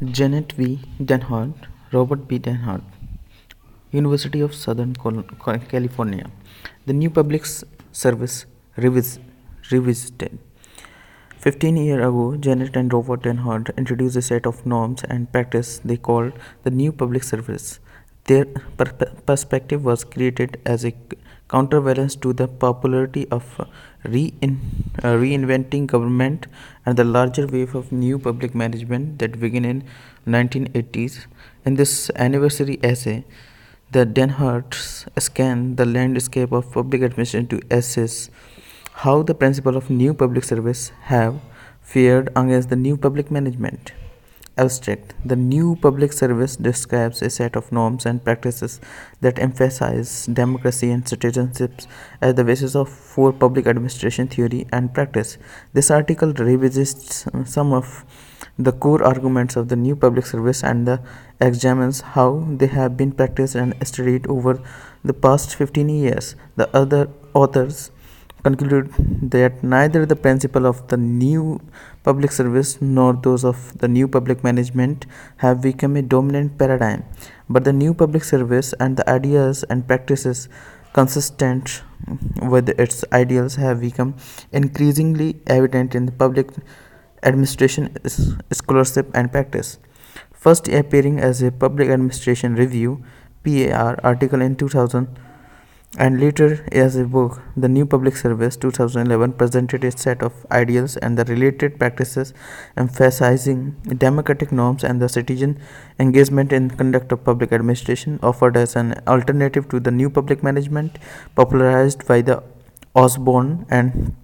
Janet V. Denhart, Robert B. Denhart, University of Southern California. The new service revisited. 15 years ago, Janet and Robert Denhart introduced a set of norms and practice they called the new public service. Their perspective was created as a counterbalance to the popularity of reinventing government and the larger wave of new public management that began in 1980s. In this anniversary essay, the Denharts scan the landscape of public administration to assess how the principle of new public service have fared against the new public management. Abstract. The new public service describes a set of norms and practices that emphasize democracy and citizenship as the basis of for public administration theory and practice. This article revisits some of the core arguments of the new public service and examines how they have been practiced and studied over the past 15 years. The other authors conclude that neither the principle of the new public service nor those of the new public management have become a dominant paradigm, but the new public service and the ideas and practices consistent with its ideals have become increasingly evident in the public administration scholarship and practice. First appearing as a Public Administration Review (PAR) article in 2000 and later as a book, The New Public Service 2011 presented a set of ideals and the related practices emphasizing democratic norms and the citizen engagement in conduct of public administration, offered as an alternative to the new public management popularized by the Osborne and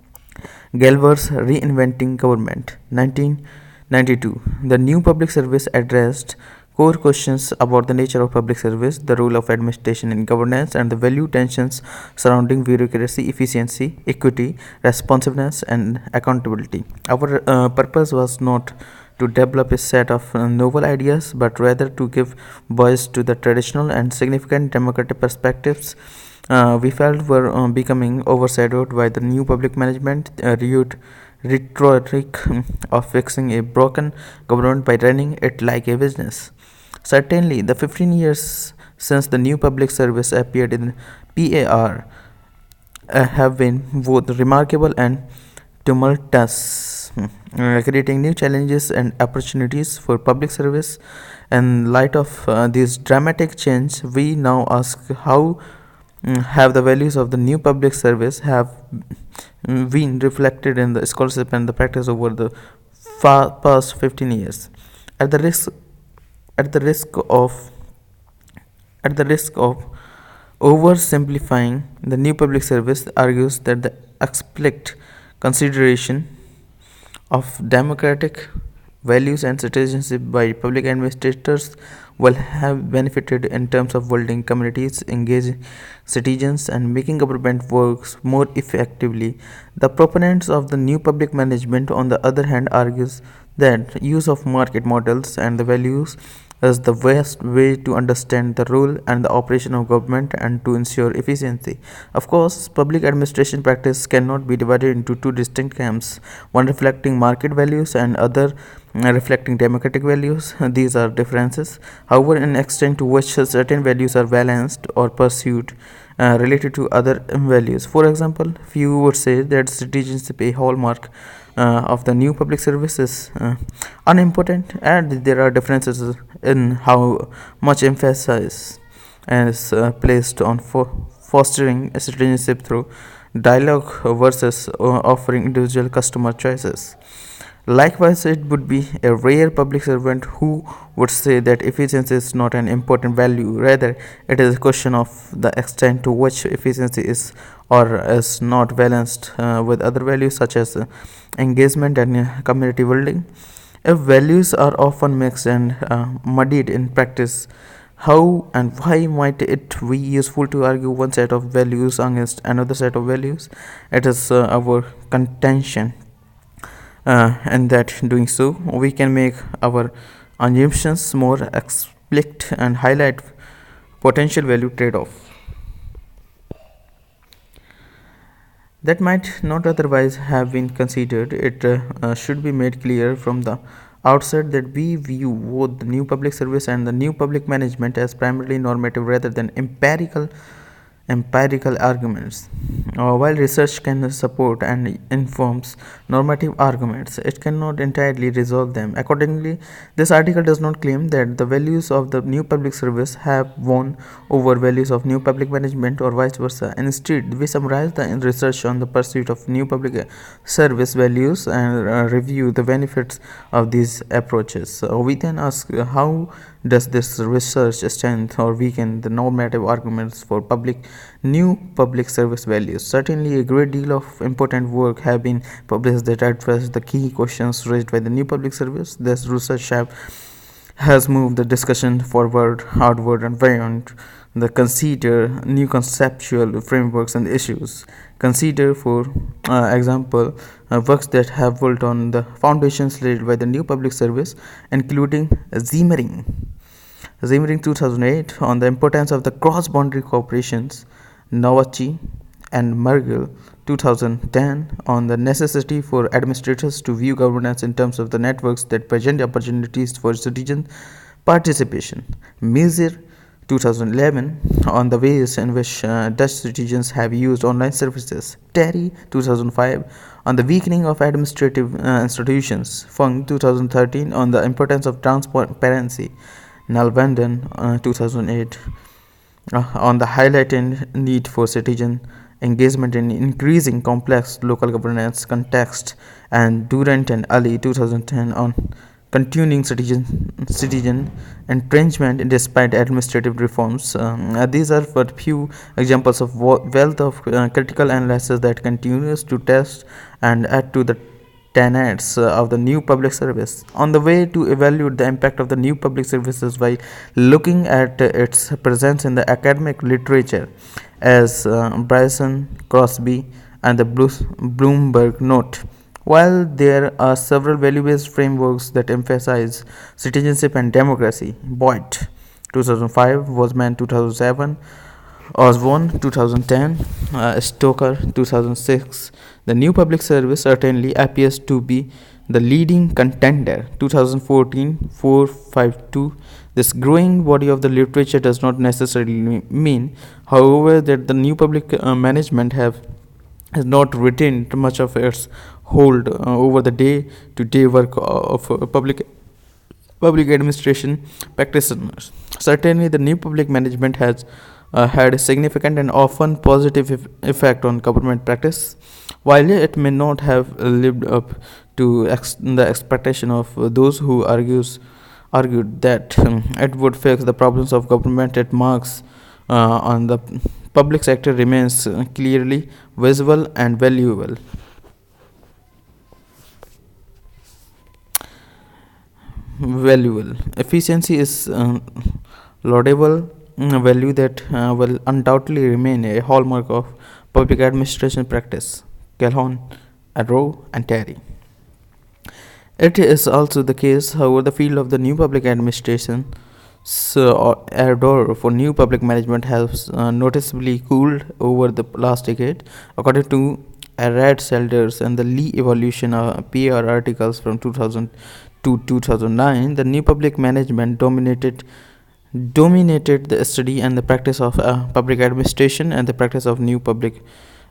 Galver's Reinventing Government 1992. The new public service addressed core questions about the nature of public service, the role of administration in governance, and the value tensions surrounding bureaucracy, efficiency, equity, responsiveness, and accountability. Our purpose was not to develop a set of novel ideas, but rather to give voice to the traditional and significant democratic perspectives we felt were becoming overshadowed by the new public management rhetoric of fixing a broken government by running it like a business. Certainly, the 15 years since the new public service appeared in PAR have been both remarkable and tumultuous, creating new challenges and opportunities for public service. In light of this dramatic change, we now ask how have the values of the new public service have been reflected in the scholarship and the practice over the past 15 years. At the risk at the risk of at the risk of oversimplifying, the new public service argues that the explicit consideration of democratic values and citizenship by public administrators will have benefited in terms of building communities, engaging citizens, and making government works more effectively. The proponents of the new public management, on the other hand, argues that use of market models and the values is the best way to understand the role and the operation of government and to ensure efficiency. Of course, public administration practice cannot be divided into two distinct camps, one reflecting market values and other reflecting democratic values. These are differences, however, in extent to which certain values are balanced or pursued related to other values. For example, few would say that citizenship a hallmark of the new public service is unimportant, and there are differences in how much emphasis is placed on fostering citizenship through dialogue versus offering individual customer choices. Likewise, it would be a rare public servant who would say that efficiency is not an important value. Rather, it is a question of the extent to which efficiency is or is not balanced with other values such as engagement and community building. If values are often mixed and muddied in practice, how and why might it be useful to argue one set of values against another set of values? It is our contention and that doing so we can make our assumptions more explicit and highlight potential value trade-off that might not otherwise have been considered. It should be made clear from the Outside that, we view both the new public service and the new public management as primarily normative rather than empirical arguments. While research can support and informs normative arguments, it cannot entirely resolve them. Accordingly, this article does not claim that the values of the new public service have won over values of new public management or vice versa. Instead, we summarize the research on the pursuit of new public service values and review the benefits of these approaches. We then ask how does this research strengthen or weaken the normative arguments for new public service values? Certainly, a great deal of important work have been published that address the key questions raised by the new public service. This research has moved the discussion forward, outward, and beyond the consider new conceptual frameworks and issues. Consider, for example, works that have built on the foundations laid by the new public service, including Zimmering 2008 on the importance of the cross-boundary cooperations, Novachi and Mergel 2010 on the necessity for administrators to view governance in terms of the networks that present opportunities for citizen participation. Measure 2011 on the ways in which Dutch citizens have used online services. Terry 2005 on the weakening of administrative institutions. Fung 2013 on the importance of transparency. Nalbandan 2008 on the highlighted need for citizen engagement in increasing complex local governance context, and Durant and Ali 2010 on continuing citizen entrenchment despite administrative reforms. These are but few examples of wealth of critical analysis that continues to test and add to the tenets of the new public service. On the way to evaluate the impact of the new public services by looking at its presence in the academic literature, as Bryson, Crosby, and the Bloomberg note. While there are several value-based frameworks that emphasize citizenship and democracy, Boyd 2005, Wasman 2007, Osborne 2010, Stoker 2006. The new public service certainly appears to be the leading contender. 2014 452. This growing body of the literature does not necessarily mean, however, that the new public management has not retained much of its hold over the day-to-day work of public administration practitioners. Certainly, the new public management has had a significant and often positive effect on government practice. While it may not have lived up to the expectation of those who argued that it would fix the problems of government, it marks on the public sector remains clearly visible and valuable. Efficiency is laudable value that will undoubtedly remain a hallmark of public administration practice. Calhoun, Arrow, and Terry. It is also the case, however, the field of the new public administration ardor for new public management has noticeably cooled over the last decade. According to Arad Selders and the Lee evolution of PR articles from 2000 to 2009, the new public management dominated the study and the practice of public administration and the practice of new public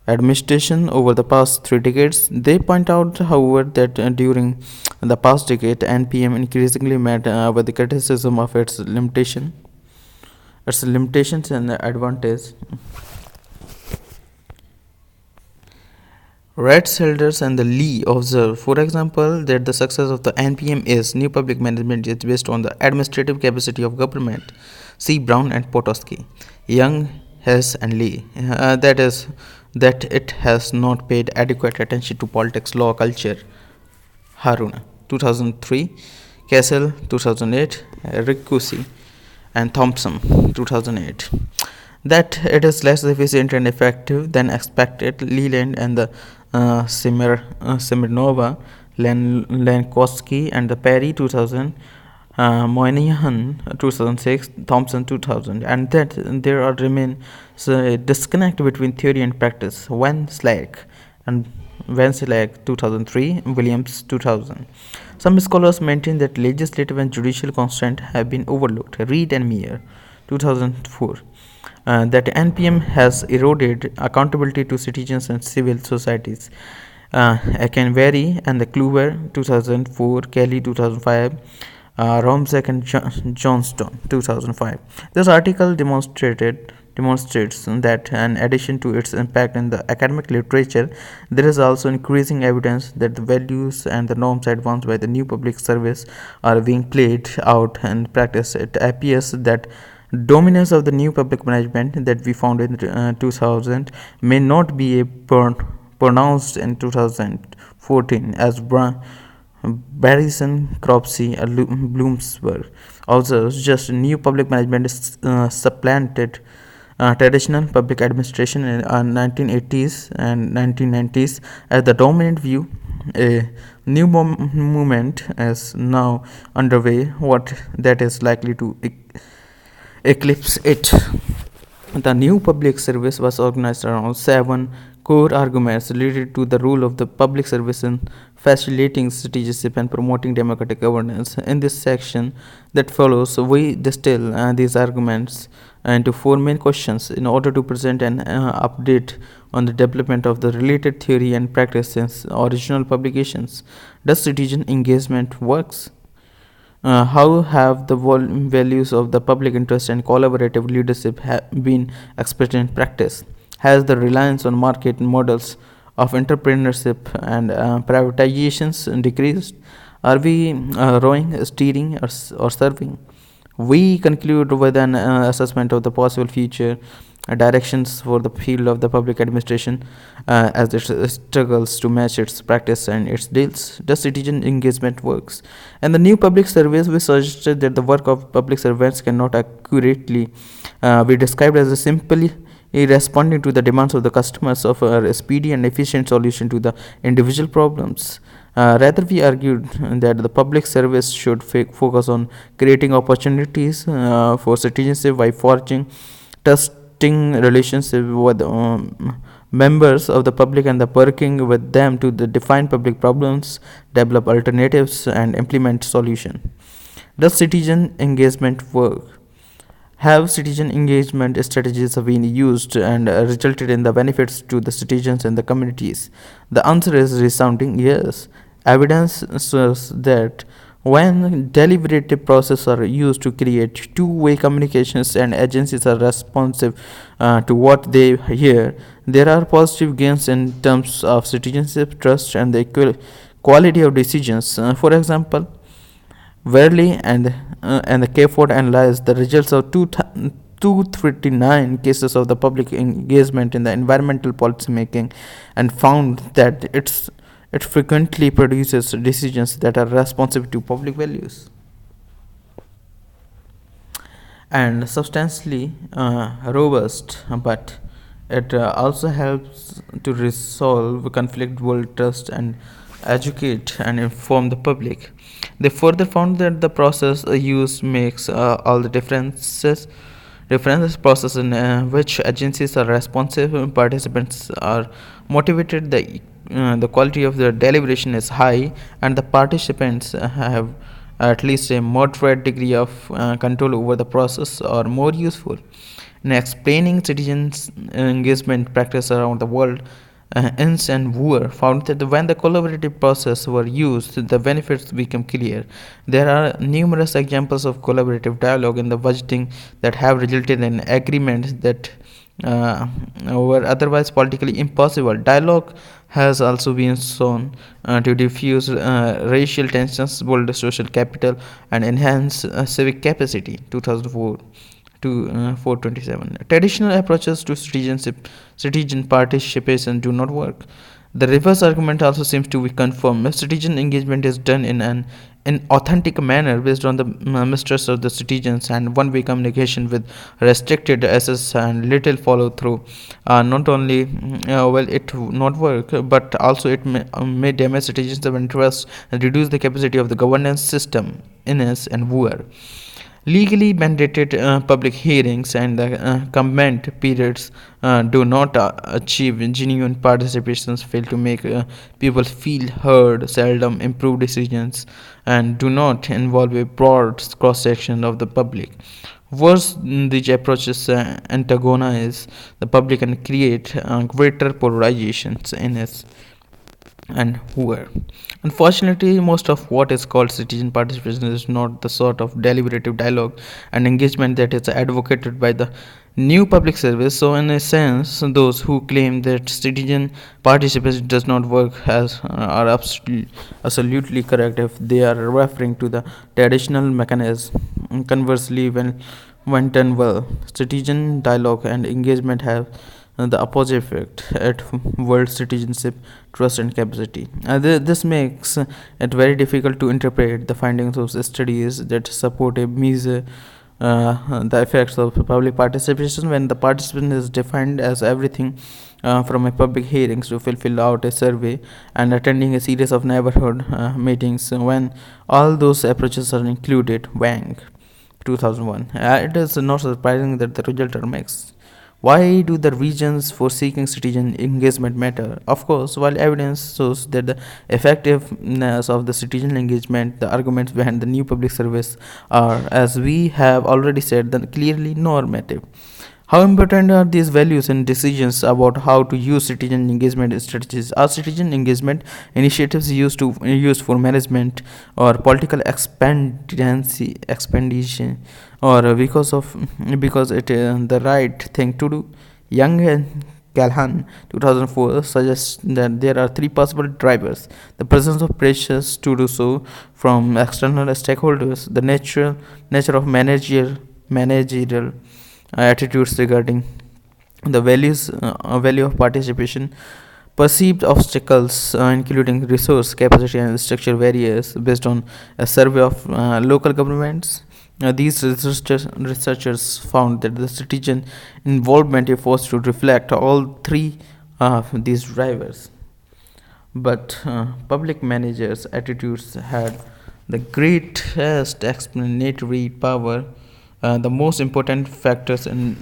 administration over the past 3 decades. They point out, however, that during the past decade, NPM increasingly met with the criticism of its limitations and advantage. Selders and the Lee observe, for example, that the success of the NPM is new public management is based on the administrative capacity of government. See Brown and Potosky, Young, Hess, and Lee. That is, that it has not paid adequate attention to politics, law, culture. Haruna, 2003, Kessel, 2008, Riccusi, and Thompson, 2008. That it is less efficient and effective than expected. Leland and the Smirnova, Lankowski, and the Perry, 2000, Moynihan 2006, Thompson 2000, and that there remains a disconnect between theory and practice. When Slack and Vansilak 2003, Williams 2000. Some scholars maintain that legislative and judicial constraints have been overlooked. Reed and Meyer 2004. That NPM has eroded accountability to citizens and civil societies. Akanvari and the Kluwer 2004, Kelly 2005, Romzek and Johnston 2005. This article demonstrates that in addition to its impact in the academic literature, there is also increasing evidence that the values and the norms advanced by the new public service are being played out in practice. It appears that dominance of the new public management that we found in 2000 may not be pronounced in 2014 as Barrison, Cropsey, Bloomsburg. Also, just new public management is supplanted traditional public administration in 1980s and 1990s as the dominant view. A new movement is now underway, what that is likely to eclipse it. The new public service was organized around 7 core arguments related to the role of the public service in facilitating citizenship and promoting democratic governance. In this section that follows, we distill these arguments into 4 main questions in order to present an update on the development of the related theory and practice since original publications. Does citizen engagement works? How have the values of the public interest and collaborative leadership been expressed in practice? Has the reliance on market models of entrepreneurship and privatizations decreased? Are we rowing, steering, or serving? We conclude with an assessment of the possible future directions for the field of the public administration as it struggles to match its practice and its deals. Does citizen engagement works? And the new public service, we suggested that the work of public servants cannot accurately be described as a simply responding to the demands of the customers of a speedy and efficient solution to the individual problems. Rather, we argued that the public service should focus on creating opportunities for citizenship by forging trusting relationship with members of the public and the working with them to define public problems, develop alternatives, and implement solutions. Does citizen engagement work? Have citizen engagement strategies been used and resulted in the benefits to the citizens and the communities? The answer is resounding yes. Evidence shows that when deliberative processes are used to create two-way communications and agencies are responsive to what they hear, there are positive gains in terms of citizenship, trust, and the quality of decisions. For example, Verley and the Kford analyzed the results of 239 cases of the public engagement in the environmental policy making and found that it frequently produces decisions that are responsive to public values and substantially robust, but it also helps to resolve conflict, build trust, and educate and inform the public. They further found that the process used makes all the differences process in which agencies are responsive, participants are motivated, the quality of the deliberation is high, and the participants have at least a moderate degree of control over the process or more useful. In explaining citizens' engagement practice around the world, Ince and Woer found that when the collaborative process were used, the benefits become clear. There are numerous examples of collaborative dialogue in the budgeting that have resulted in agreements that were otherwise politically impossible. Dialogue has also been shown to diffuse racial tensions, build social capital, and enhance civic capacity. 2004 to 427. Traditional approaches to citizen participation do not work. The reverse argument also seems to be confirmed. If citizen engagement is done in an authentic manner based on the mistrust of the citizens and one-way communication with restricted access and little follow-through, not only will it not work, but also it may damage citizens' interest and reduce the capacity of the governance system. Innes and Woer. Legally mandated public hearings and the comment periods do not achieve genuine participations, fail to make people feel heard, seldom improve decisions, and do not involve a broad cross section of the public. Worse, these approaches antagonize the public and create greater polarizations in its and who were. Unfortunately, most of what is called citizen participation is not the sort of deliberative dialogue and engagement that is advocated by the new public service. So, in a sense, those who claim that citizen participation does not work are absolutely correct if they are referring to the traditional mechanism. Conversely, when done well, citizen dialogue and engagement have the opposite effect at world citizenship, trust, and capacity. This makes it very difficult to interpret the findings of studies that support a measure the effects of public participation when the participant is defined as everything from a public hearings to fill out a survey and attending a series of neighborhood meetings. When all those approaches are included, Wang 2001. It is not surprising that the result are mixed. Why do the reasons for seeking citizen engagement matter? Of course, while evidence shows that the effectiveness of the citizen engagement, the arguments behind the new public service are, as we have already said, clearly normative. How important are these values in decisions about how to use citizen engagement strategies? Are citizen engagement initiatives used for management or political expenditure, or because it is the right thing to do? Young and Calhan 2004 suggests that there are three possible drivers: the presence of pressures to do so from external stakeholders, the nature of managerial attitudes regarding the value of participation, perceived obstacles including resource capacity and structure barriers based on a survey of local governments. These researchers found that the citizen involvement efforts to reflect all three of these drivers, but public managers' attitudes had the greatest explanatory power. The most important factors in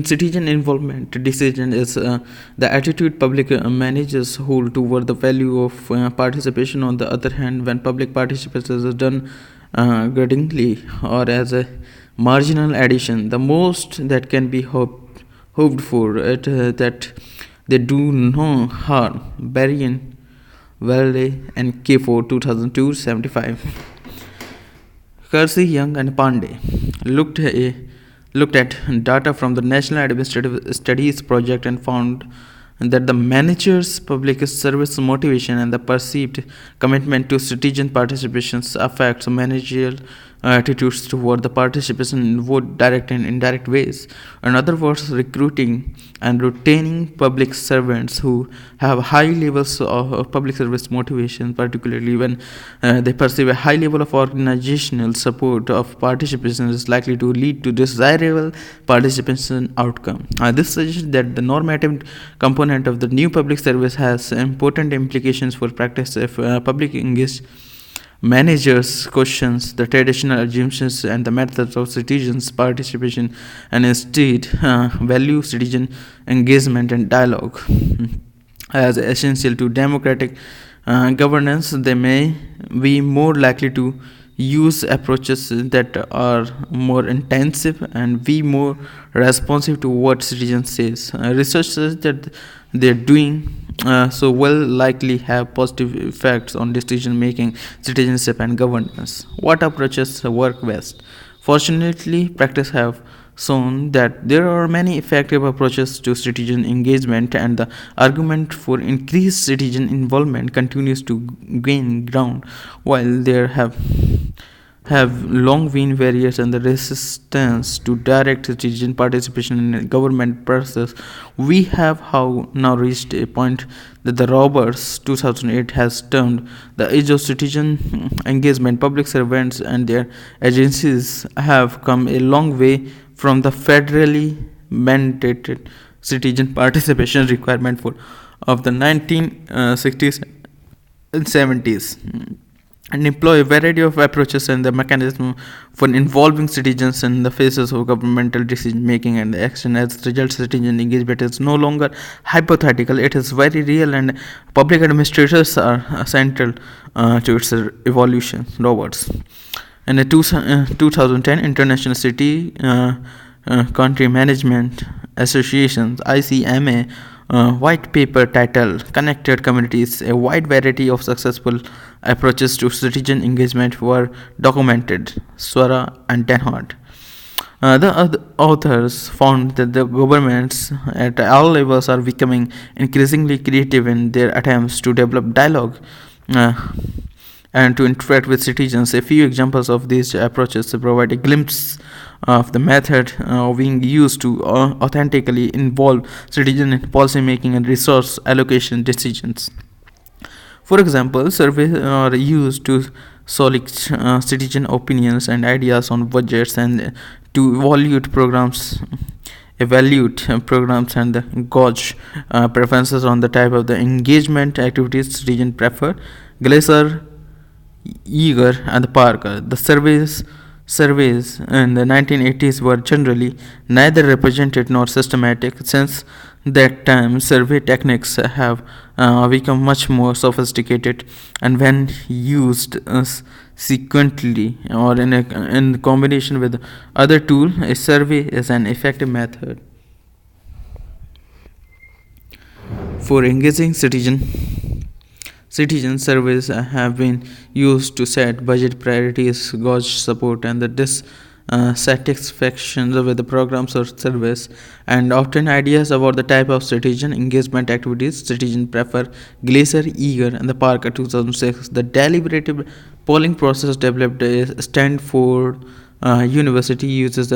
citizen involvement decision is the attitude public managers hold toward the value of participation. On the other hand, when public participation is done grudgingly or as a marginal addition, the most that can be hoped for it that they do no harm. Berrien, Valley, and K4 2002 75. Kersey, Young, and Pandey looked at data from the National Administrative Studies Project and found that the manager's public service motivation and the perceived commitment to citizen participation affects managerial attitudes toward the participation in both direct and indirect ways. In other words, recruiting and retaining public servants who have high levels of public service motivation, particularly when they perceive a high level of organizational support of participation, is likely to lead to desirable participation outcome. This suggests that the normative component of the new public service has important implications for practice if public engaged managers questions the traditional assumptions and the methods of citizens participation and instead value citizen engagement and dialogue as essential to democratic governance. They may be more likely to use approaches that are more intensive and be more responsive to what citizens says. Research says that they're doing so will likely have positive effects on decision making, citizenship, and governance. What approaches work best? Fortunately, practice have shown that there are many effective approaches to citizen engagement, and the argument for increased citizen involvement continues to gain ground. While there have long been barriers and the resistance to direct citizen participation in the government process, we have now reached a point that the Roberts 2008 has termed the age of citizen engagement. Public servants and their agencies have come a long way from the federally mandated citizen participation requirement for of the 1960s and 70s, and employ a variety of approaches and the mechanism for involving citizens in the phases of governmental decision making and action. As a result, citizen engagement is no longer hypothetical, it is very real, and public administrators are central to its evolution. Roberts. In the 2010 International City Country Management Association's ICMA white paper titled Connected Communities, a wide variety of successful approaches to citizen engagement were documented. Swara and Denhart. The authors found that the governments at all levels are becoming increasingly creative in their attempts to develop dialogue and to interact with citizens. A few examples of these approaches provide a glimpse of the method being used to authentically involve citizens in policy making and resource allocation decisions. For example, surveys are used to solicit citizen opinions and ideas on budgets and to evaluate programs and gauge preferences on the type of the engagement activities citizens prefer. Glaser, Eager, and Parker. The surveys in the 1980s were generally neither representative nor systematic. Since that time, survey techniques have become much more sophisticated, and when used sequentially or in combination with other tools, a survey is an effective method for engaging Citizen surveys have been used to set budget priorities, gauge support, and the dissatisfaction with the programs or service, and obtain ideas about the type of citizen engagement activities citizens prefer. Glaser, Eager, and the Parker 2006. The deliberative polling process developed at Stanford University uses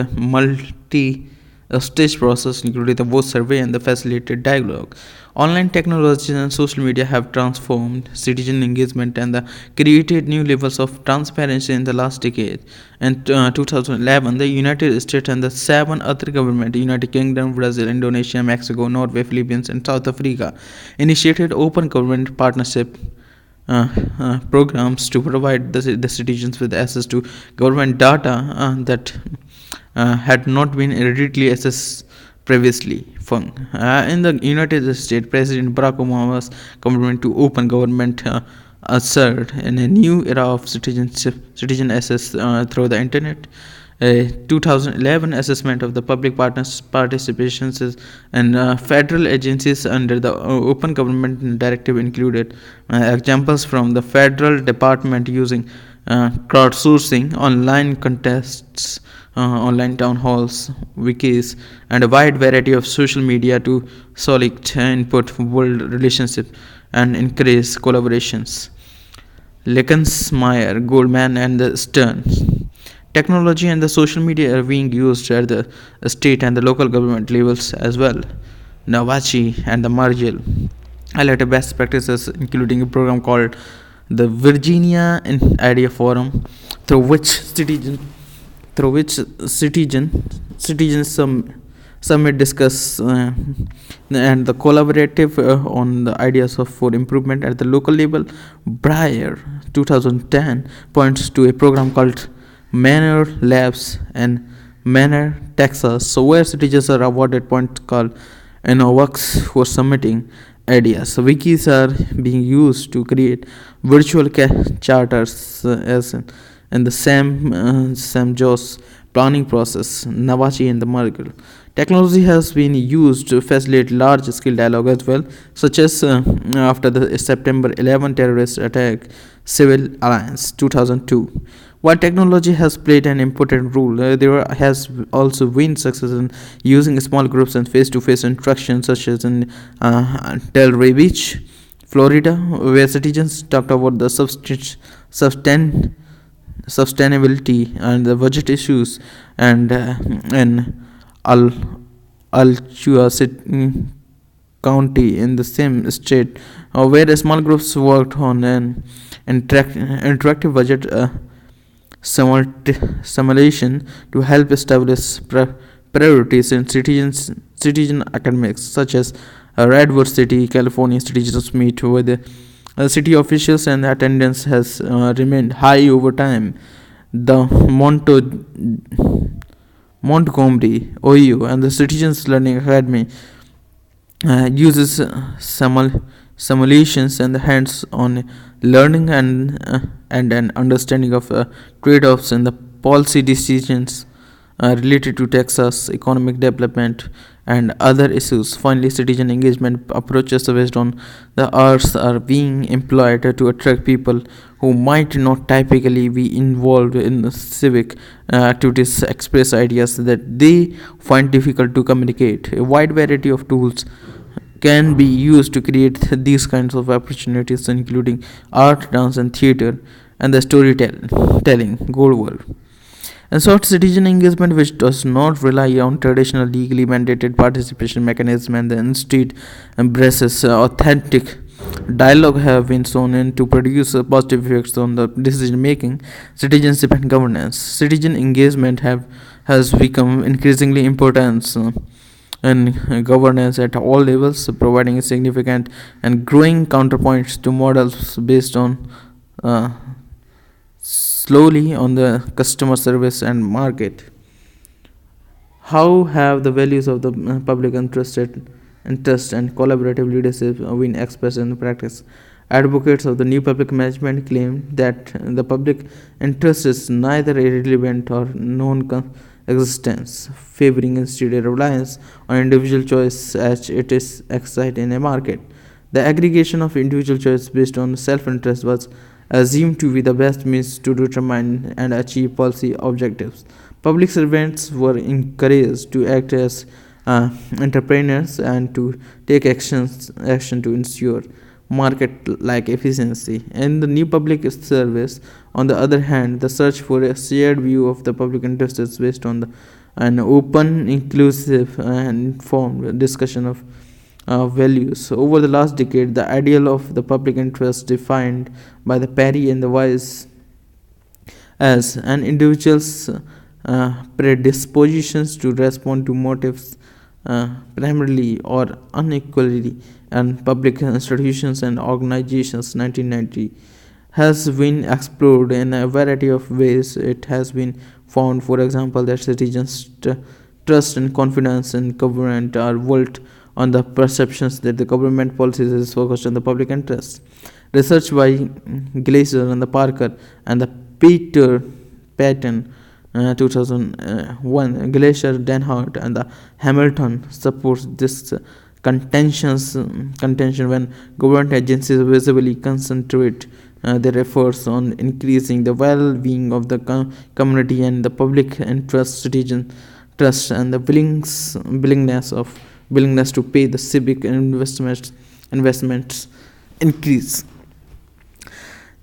a stage process, including the vote survey and the facilitated dialogue. Online technologies and social media have transformed citizen engagement and created new levels of transparency in the last decade. In 2011, the United States and the 7 other governments, United Kingdom, Brazil, Indonesia, Mexico, Norway, Philippines, and South Africa, initiated open government partnership programs to provide the citizens with access to government data that had not been readily accessed previously. In the United States, President Barack Obama's commitment to open government ushered in a new era of citizen access through the internet. A 2011 assessment of the public participations in federal agencies under the Open Government Directive included examples from the federal department using crowdsourcing, online contests, online town halls, wikis, and a wide variety of social media to solicit input, world relationship, and encourage collaborations. Leckensmeyer, Goldman, and the Stern. Technology and the social media are being used at the state and the local government levels as well. Navachi and the Margil highlighted best practices, including a program called the Virginia Idea Forum, through which citizens summit discuss and the collaborative on the ideas for improvement at the local level. Breyer 2010 points to a program called Manor Labs in Manor, Texas, so where citizens are awarded points called Innovox for submitting ideas. Wikis are being used to create virtual charters as in the Sam Joss planning process. Navachi and the Merkel. Technology has been used to facilitate large-scale dialogue as well, such as after the September 11 terrorist attack, Civil Alliance 2002. While technology has played an important role, there has also been success in using small groups and face-to-face interaction, such as in Delray Beach, Florida, where citizens talked about the sustainability and the budget issues, and in Alachua County in the same state, where small groups worked on an interactive budget simulation to help establish priorities in citizen academics, such as Redwood City, California. Citizens meet with city officials, and attendance has remained high over time. The Montgomery, OU, and the Citizens Learning Academy uses simulations and hands-on learning and an understanding of trade-offs in the policy decisions related to Texas economic development and other issues. Finally, citizen engagement approaches based on the arts are being employed to attract people who might not typically be involved in civic activities, express ideas that they find difficult to communicate. A wide variety of tools can be used to create these kinds of opportunities, including art, dance, and theater, and the storytelling goal work. And short citizen engagement, which does not rely on traditional legally mandated participation mechanism and instead embraces authentic dialogue, have been shown in to produce positive effects on the decision making, citizenship, and governance. Citizen engagement has become increasingly important in governance at all levels, providing significant and growing counterpoints to models based on uh, slowly on the customer service and market. How have the values of the public interest and collaborative leadership been expressed in practice? Advocates of the new public management claim that the public interest is neither irrelevant or non-existence, favoring instead a reliance on individual choice as it is excited in a market. The aggregation of individual choice based on self-interest was assumed to be the best means to determine and achieve policy objectives. Public servants were encouraged to act as entrepreneurs and to take action to ensure market-like efficiency. In the new public service, on the other hand, the search for a shared view of the public interest is based on an open, inclusive, and informed discussion of values. Over the last decade, the ideal of the public interest defined by the Perry and the Weiss as an individual's predispositions to respond to motives primarily or unequally and public institutions and organizations 1990 has been explored in a variety of ways. It has been found, for example, that citizens trust and confidence in government are built on the perceptions that the government policies is focused on the public interest. Research by Glaser and the Parker and the Peter Patton 2001, Glacier, Denhart, and the Hamilton supports this contention when government agencies visibly concentrate their efforts on increasing the well-being of the community and the public interest, citizen trust, and the willingness to pay the civic investments increase.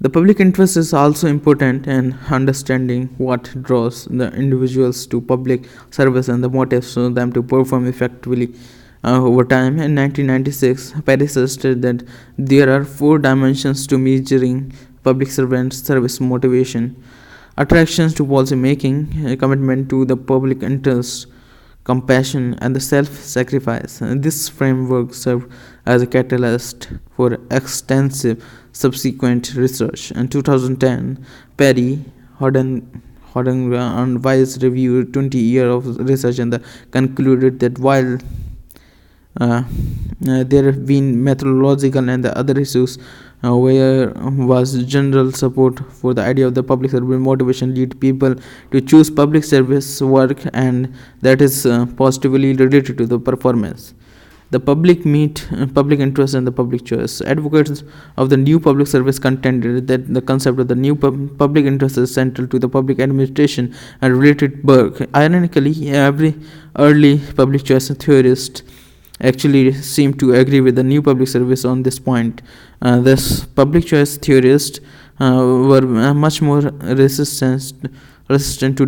The public interest is also important in understanding what draws the individuals to public service and the motives for them to perform effectively over time. In 1996, Paris stated that there are four dimensions to measuring public servant service: motivation, attractions to policy making, a commitment to the public interest, compassion, and the self-sacrifice. This framework served as a catalyst for extensive subsequent research. In 2010, Perry, Hodden and Weiss reviewed 20 years of research and concluded that while there have been methodological and the other issues where was general support for the idea of the public service motivation lead people to choose public service work, and that is positively related to the performance. The public interest and the public choice. Advocates of the new public service contended that the concept of the new public interest is central to the public administration and related work. Ironically, every early public choice theorist actually seemed to agree with the new public service on this point. This public choice theorists were much more resistant to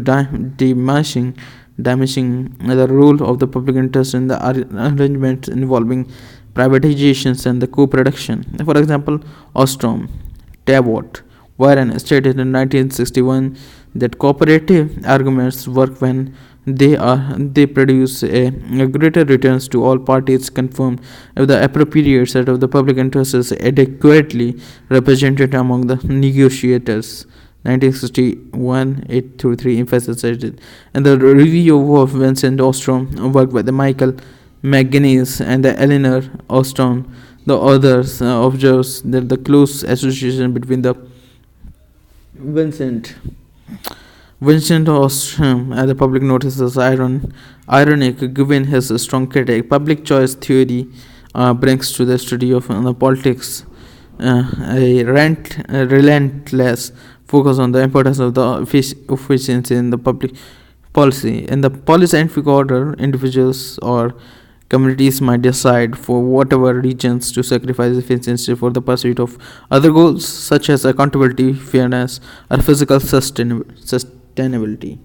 diminishing the role of the public interest in the arrangements involving privatizations and the co-production. For example, Ostrom, Tabot, Warren stated in 1961 that cooperative arguments work when They produce a greater returns to all parties confirmed if the appropriate set of the public interest is adequately represented among the negotiators. 1961 8 through 3 emphasized it. And the review of Vincent Ostrom, work by the Michael McGuinness and the Eleanor Ostrom, the authors observes that the close association between the Vincent Vincent Ostrom and the public notices ironic given his strong critique. Public choice theory brings to the study of politics a relentless focus on the importance of the efficiency in the public policy. In the polyscientific order, individuals or communities might decide for whatever regions to sacrifice efficiency for the pursuit of other goals such as accountability, fairness, or physical sustainability.